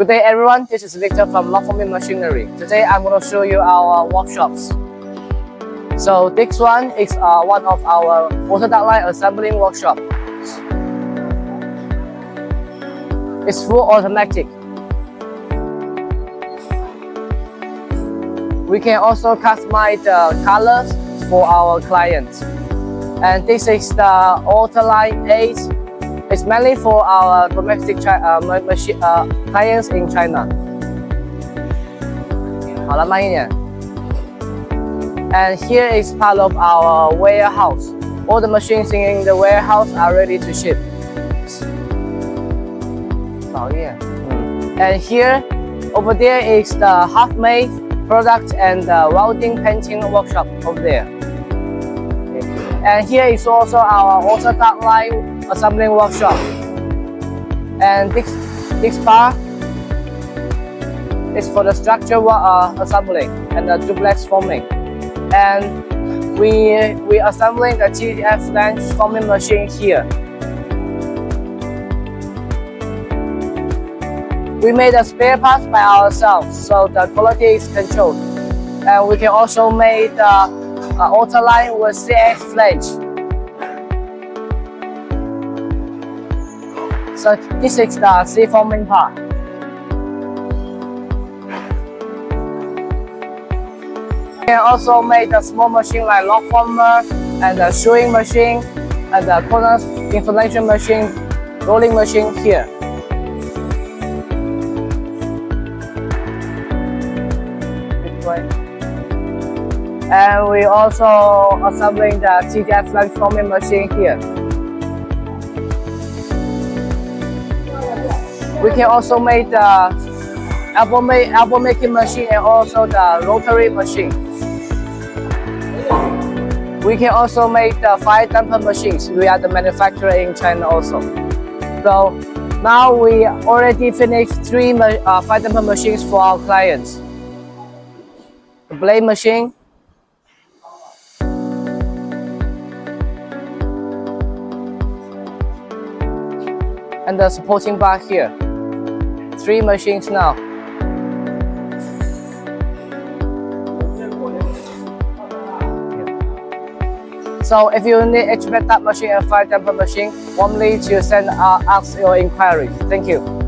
Good day everyone, this is Victor from Lockforming Machinery. Today I'm going to show you our workshops. So this one is one of our AutoDuct line assembling workshop. It's full automatic. We can also customize the colors for our clients. And this is the AutoLine 8. It's mainly for our domestic clients in China. 好了，慢一点。And here is part of our warehouse. All the machines in the warehouse are ready to ship. 少一点。And here, over there is the half-made product and welding painting workshop over there. Okay. And here is also our AutoDuct line assembling workshop. And this part is for the structure assembling and the duplex forming. And we assembling the GTF flange forming machine here. We made the spare parts by ourselves, so the quality is controlled. And we can also make the auto line with CX flange. So this is the C forming part. We can also make the small machine like lock former and the shoeing machine and the corner installation machine, rolling machine here. And we also assembling the GTF flange forming machine here. We can also make the elbow making machine and also the rotary machine. We can also make the fire damper machines. We are the manufacturer in China also. So now we already finished 3 fire damper machines for our clients. The blade machine, and the supporting bar here. 3 machines now. So if you need HVAC machine and fire damper machine, warmly to send us your inquiry. Thank you.